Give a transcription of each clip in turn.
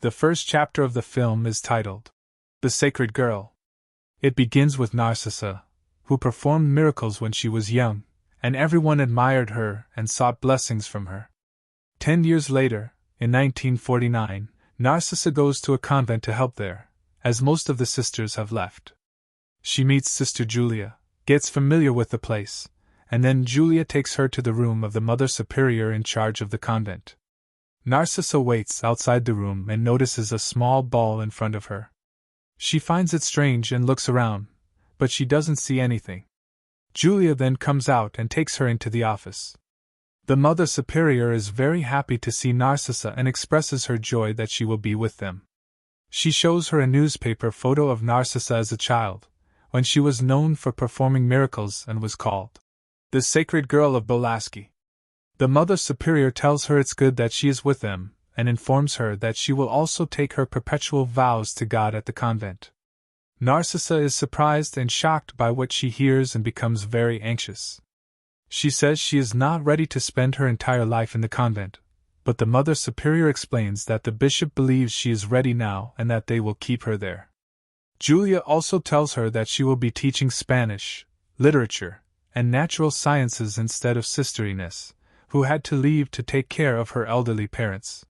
The first chapter of the film is titled The Sacred Girl. It begins with Narcisa, who performed miracles when she was young, and everyone admired her and sought blessings from her. 10 years later, in 1949, Narcisa goes to a convent to help there, as most of the sisters have left. She meets Sister Julia, gets familiar with the place, and then Julia takes her to the room of the Mother Superior in charge of the convent. Narcisa waits outside the room and notices a small ball in front of her. She finds it strange and looks around, but she doesn't see anything. Julia then comes out and takes her into the office. The Mother Superior is very happy to see Narcisa and expresses her joy that she will be with them. She shows her a newspaper photo of Narcisa as a child, when she was known for performing miracles and was called the Sacred Girl of Bolaski. The Mother Superior tells her it's good that she is with them, and informs her that she will also take her perpetual vows to God at the convent. Narcisa is surprised and shocked by what she hears and becomes very anxious. She says she is not ready to spend her entire life in the convent, but the Mother Superior explains that the bishop believes she is ready now and that they will keep her there. Julia also tells her that she will be teaching Spanish, literature, and natural sciences instead of Sister Ines, who had to leave to take care of her elderly parents.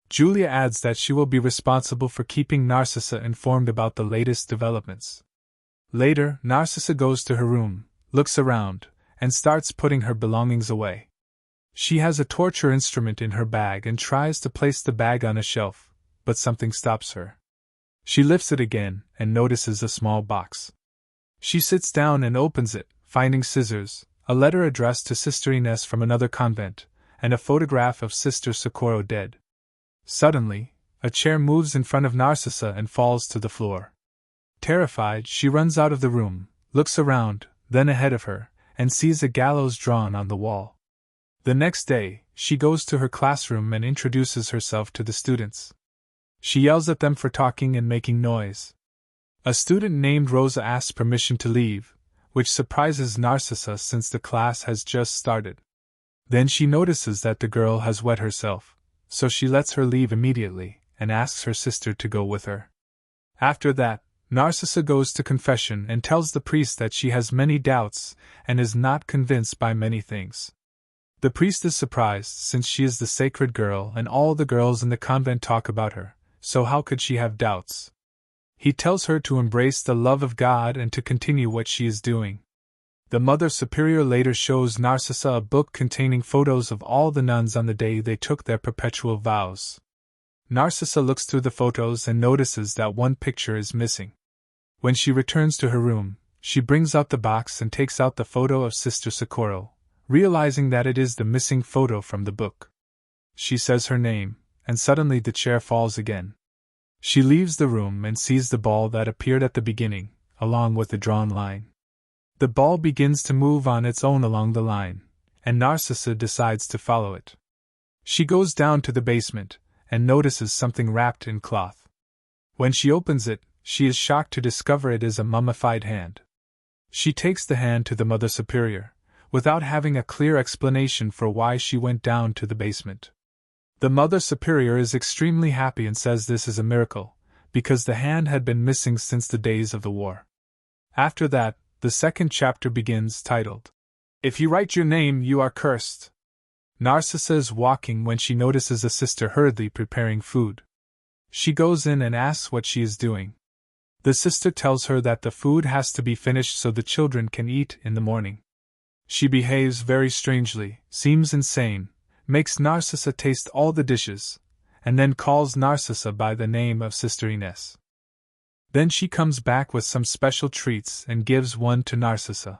Julia adds that she will be responsible for keeping Narcisa informed about the latest developments. Later, Narcisa goes to her room, looks around, and starts putting her belongings away. She has a torture instrument in her bag and tries to place the bag on a shelf, but something stops her. She lifts it again and notices a small box. She sits down and opens it, finding scissors, a letter addressed to Sister Ines from another convent, and a photograph of Sister Socorro dead. Suddenly, a chair moves in front of Narcisa and falls to the floor. Terrified, she runs out of the room, looks around, then ahead of her, and sees a gallows drawn on the wall. The next day, she goes to her classroom and introduces herself to the students. She yells at them for talking and making noise. A student named Rosa asks permission to leave, which surprises Narcisa since the class has just started. Then she notices that the girl has wet herself, so she lets her leave immediately and asks her sister to go with her. After that, Narcisa goes to confession and tells the priest that she has many doubts and is not convinced by many things. The priest is surprised since she is the sacred girl and all the girls in the convent talk about her, so how could she have doubts? He tells her to embrace the love of God and to continue what she is doing. The Mother Superior later shows Narcisa a book containing photos of all the nuns on the day they took their perpetual vows. Narcisa looks through the photos and notices that one picture is missing. When she returns to her room, she brings out the box and takes out the photo of Sister Socorro, realizing that it is the missing photo from the book. She says her name, and suddenly the chair falls again. She leaves the room and sees the ball that appeared at the beginning, along with the drawn line. The ball begins to move on its own along the line, and Narcisa decides to follow it. She goes down to the basement and notices something wrapped in cloth. When she opens it, she is shocked to discover it is a mummified hand. She takes the hand to the Mother Superior, without having a clear explanation for why she went down to the basement. The Mother Superior is extremely happy and says this is a miracle, because the hand had been missing since the days of the war. After that, the second chapter begins, titled, If you write your name, you are cursed. Narcisa is walking when she notices a sister hurriedly preparing food. She goes in and asks what she is doing. The sister tells her that the food has to be finished so the children can eat in the morning. She behaves very strangely, seems insane, makes Narcisa taste all the dishes, and then calls Narcisa by the name of Sister Ines. Then she comes back with some special treats and gives one to Narcisa.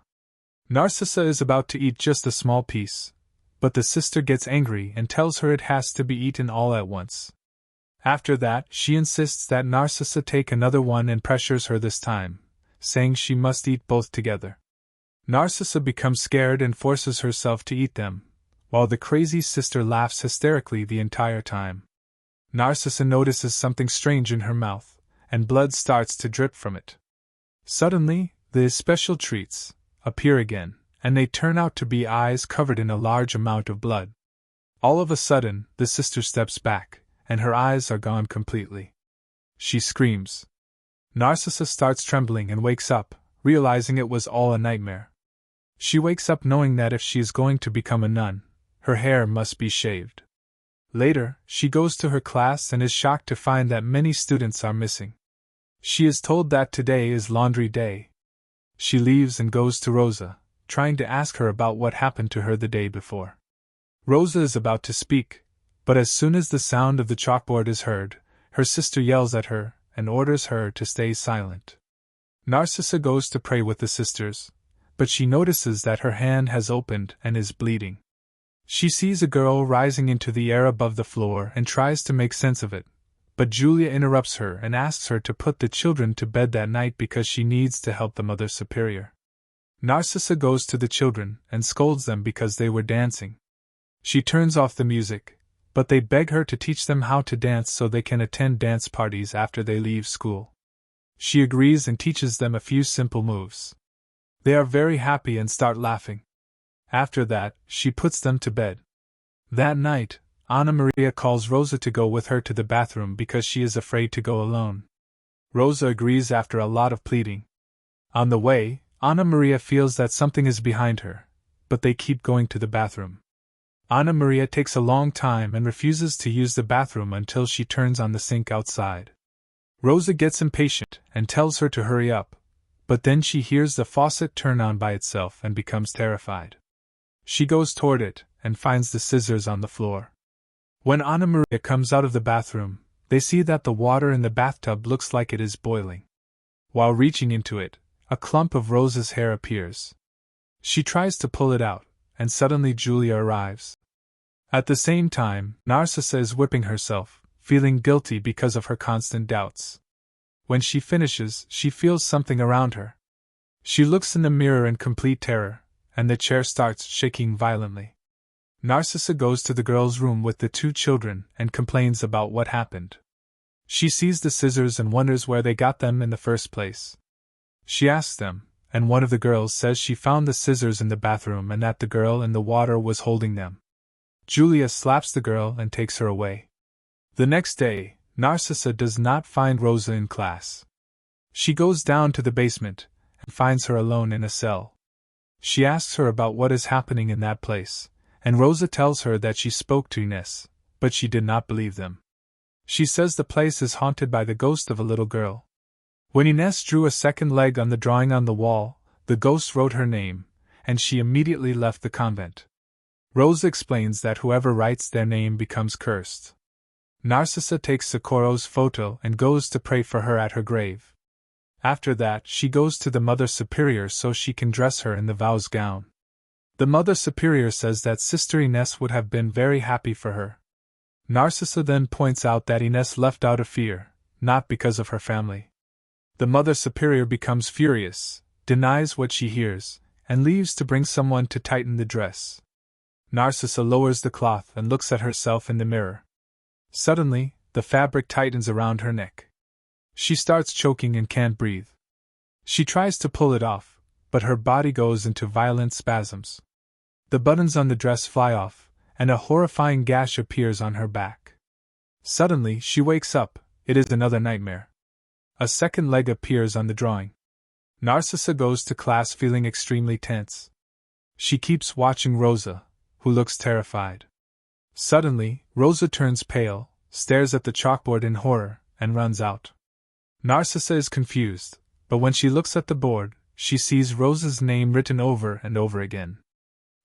Narcisa is about to eat just a small piece, but the sister gets angry and tells her it has to be eaten all at once. After that, she insists that Narcisa take another one and pressures her this time, saying she must eat both together. Narcisa becomes scared and forces herself to eat them, while the crazy sister laughs hysterically the entire time. Narcisa notices something strange in her mouth, and blood starts to drip from it. Suddenly, the special treats appear again, and they turn out to be eyes covered in a large amount of blood. All of a sudden, the sister steps back, and her eyes are gone completely. She screams. Narcissa starts trembling and wakes up, realizing it was all a nightmare. She wakes up knowing that if she is going to become a nun, her hair must be shaved. Later, she goes to her class and is shocked to find that many students are missing. She is told that today is laundry day. She leaves and goes to Rosa, trying to ask her about what happened to her the day before. Rosa is about to speak, but as soon as the sound of the chalkboard is heard, her sister yells at her and orders her to stay silent. Narcissa goes to pray with the sisters, but she notices that her hand has opened and is bleeding. She sees a girl rising into the air above the floor and tries to make sense of it, but Julia interrupts her and asks her to put the children to bed that night because she needs to help the Mother Superior. Narcissa goes to the children and scolds them because they were dancing. She turns off the music, but they beg her to teach them how to dance so they can attend dance parties after they leave school. She agrees and teaches them a few simple moves. They are very happy and start laughing. After that, she puts them to bed. That night, Anna Maria calls Rosa to go with her to the bathroom because she is afraid to go alone. Rosa agrees after a lot of pleading. On the way, Anna Maria feels that something is behind her, but they keep going to the bathroom. Anna Maria takes a long time and refuses to use the bathroom until she turns on the sink outside. Rosa gets impatient and tells her to hurry up, but then she hears the faucet turn on by itself and becomes terrified. She goes toward it and finds the scissors on the floor. When Anna Maria comes out of the bathroom, they see that the water in the bathtub looks like it is boiling. While reaching into it, a clump of Rosa's hair appears. She tries to pull it out, and suddenly Julia arrives. At the same time, Narcissa is whipping herself, feeling guilty because of her constant doubts. When she finishes, she feels something around her. She looks in the mirror in complete terror, and the chair starts shaking violently. Narcissa goes to the girl's room with the two children and complains about what happened. She sees the scissors and wonders where they got them in the first place. She asks them, and one of the girls says she found the scissors in the bathroom and that the girl in the water was holding them. Julia slaps the girl and takes her away. The next day, Narcissa does not find Rosa in class. She goes down to the basement and finds her alone in a cell. She asks her about what is happening in that place, and Rosa tells her that she spoke to Ines, but she did not believe them. She says the place is haunted by the ghost of a little girl. When Ines drew a second leg on the drawing on the wall, the ghost wrote her name, and she immediately left the convent. Rosa explains that whoever writes their name becomes cursed. Narcissa takes Socorro's photo and goes to pray for her at her grave. After that, she goes to the Mother Superior so she can dress her in the vows gown. The Mother Superior says that Sister Ines would have been very happy for her. Narcissa then points out that Ines left out of fear, not because of her family. The Mother Superior becomes furious, denies what she hears, and leaves to bring someone to tighten the dress. Narcissa lowers the cloth and looks at herself in the mirror. Suddenly, the fabric tightens around her neck. She starts choking and can't breathe. She tries to pull it off, but her body goes into violent spasms. The buttons on the dress fly off, and a horrifying gash appears on her back. Suddenly, she wakes up. It is another nightmare. A second leg appears on the drawing. Narcissa goes to class feeling extremely tense. She keeps watching Rosa, who looks terrified. Suddenly, Rosa turns pale, stares at the chalkboard in horror, and runs out. Narcissa is confused, but when she looks at the board, she sees Rosa's name written over and over again.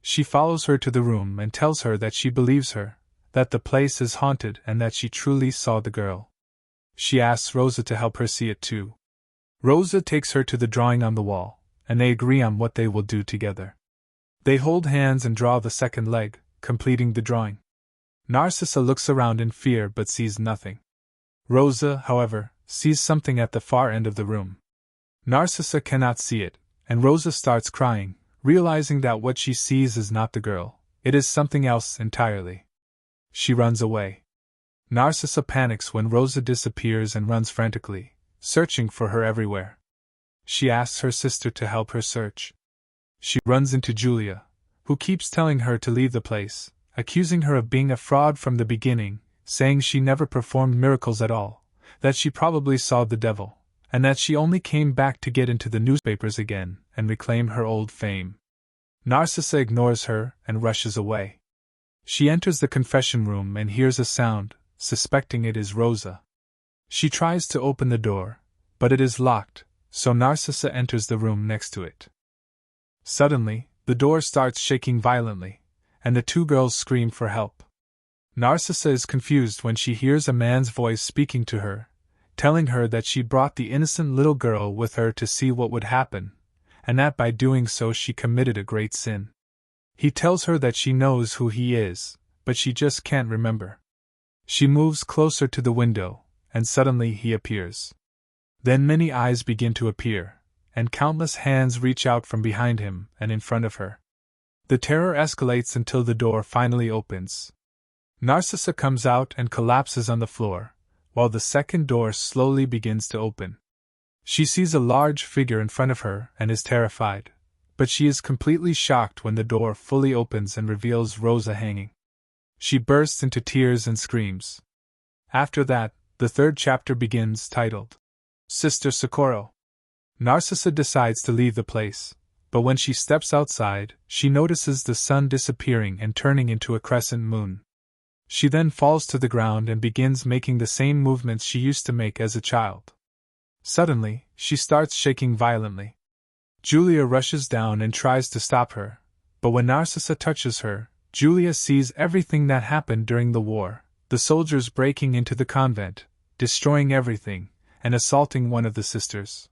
She follows her to the room and tells her that she believes her, that the place is haunted and that she truly saw the girl. She asks Rosa to help her see it too. Rosa takes her to the drawing on the wall, and they agree on what they will do together. They hold hands and draw the second leg, completing the drawing. Narcissa looks around in fear but sees nothing. Rosa, however, sees something at the far end of the room. Narcissa cannot see it, and Rosa starts crying, realizing that what she sees is not the girl, it is something else entirely. She runs away. Narcissa panics when Rosa disappears and runs frantically, searching for her everywhere. She asks her sister to help her search. She runs into Julia, who keeps telling her to leave the place, accusing her of being a fraud from the beginning, saying she never performed miracles at all, that she probably saw the devil, and that she only came back to get into the newspapers again and reclaim her old fame. Narcisa ignores her and rushes away. She enters the confession room and hears a sound, suspecting it is Rosa. She tries to open the door, but it is locked, so Narcisa enters the room next to it. Suddenly, the door starts shaking violently, and the two girls scream for help. Narcisa is confused when she hears a man's voice speaking to her, telling her that she brought the innocent little girl with her to see what would happen, and that by doing so she committed a great sin. He tells her that she knows who he is, but she just can't remember. She moves closer to the window, and suddenly he appears. Then many eyes begin to appear, and countless hands reach out from behind him and in front of her. The terror escalates until the door finally opens. Narcisa comes out and collapses on the floor, while the second door slowly begins to open. She sees a large figure in front of her and is terrified, but she is completely shocked when the door fully opens and reveals Rosa hanging. She bursts into tears and screams. After that, the third chapter begins, titled, Sister Socorro. Narcisa decides to leave the place, but when she steps outside, she notices the sun disappearing and turning into a crescent moon. She then falls to the ground and begins making the same movements she used to make as a child. Suddenly, she starts shaking violently. Julia rushes down and tries to stop her, but when Narcisa touches her, Julia sees everything that happened during the war, the soldiers breaking into the convent, destroying everything, and assaulting one of the sisters.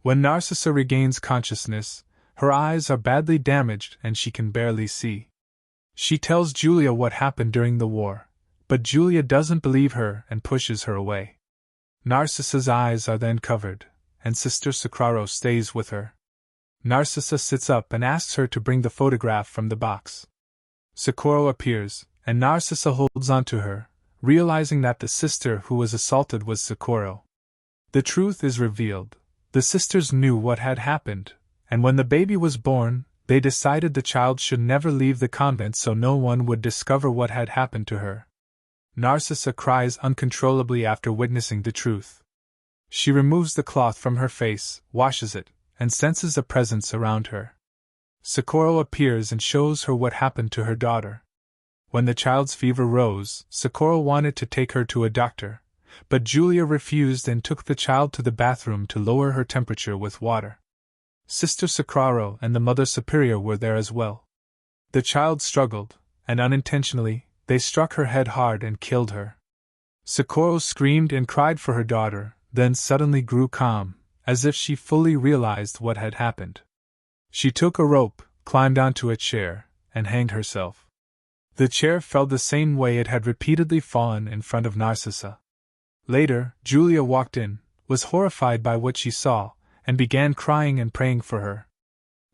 When Narcisa regains consciousness, her eyes are badly damaged and she can barely see. She tells Julia what happened during the war, but Julia doesn't believe her and pushes her away. Narcisa's eyes are then covered, and Sister Socorro stays with her. Narcisa sits up and asks her to bring the photograph from the box. Socorro appears, and Narcisa holds on to her, realizing that the sister who was assaulted was Socorro. The truth is revealed. The sisters knew what had happened, and when the baby was born, they decided the child should never leave the convent so no one would discover what had happened to her. Narcisa cries uncontrollably after witnessing the truth. She removes the cloth from her face, washes it, and senses a presence around her. Socorro appears and shows her what happened to her daughter. When the child's fever rose, Socorro wanted to take her to a doctor, but Julia refused and took the child to the bathroom to lower her temperature with water. Sister Socorro and the Mother Superior were there as well. The child struggled, and unintentionally, they struck her head hard and killed her. Socorro screamed and cried for her daughter, then suddenly grew calm, as if she fully realized what had happened. She took a rope, climbed onto a chair, and hanged herself. The chair fell the same way it had repeatedly fallen in front of Narcisa. Later, Julia walked in, was horrified by what she saw, and began crying and praying for her.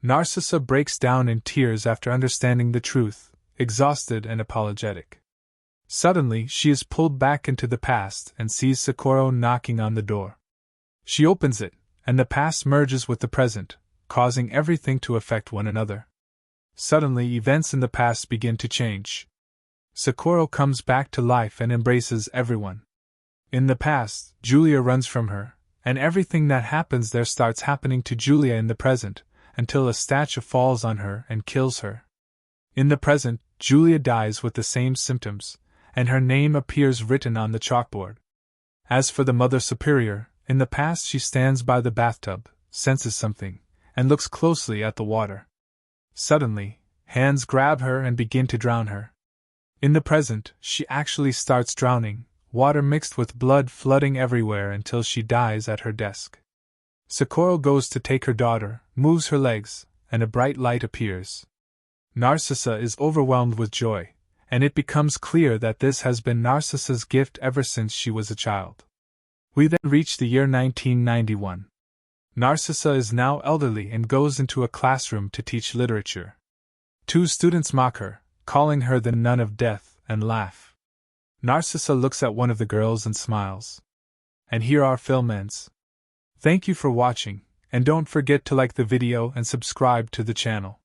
Narcisa breaks down in tears after understanding the truth, exhausted and apologetic. Suddenly, she is pulled back into the past and sees Socorro knocking on the door. She opens it, and the past merges with the present, causing everything to affect one another. Suddenly, events in the past begin to change. Socorro comes back to life and embraces everyone. In the past, Julia runs from her, and everything that happens there starts happening to Julia in the present, until a statue falls on her and kills her. In the present, Julia dies with the same symptoms, and her name appears written on the chalkboard. As for the Mother Superior, in the past she stands by the bathtub, senses something, and looks closely at the water. Suddenly, hands grab her and begin to drown her. In the present, she actually starts drowning, water mixed with blood flooding everywhere until she dies at her desk. Socorro goes to take her daughter, moves her legs, and a bright light appears. Narcisa is overwhelmed with joy, and it becomes clear that this has been Narcisa's gift ever since she was a child. We then reach the year 1991. Narcisa is now elderly and goes into a classroom to teach literature. Two students mock her, calling her the nun of death, and laugh. Narcisa looks at one of the girls and smiles. And here our film ends. Thank you for watching, and don't forget to like the video and subscribe to the channel.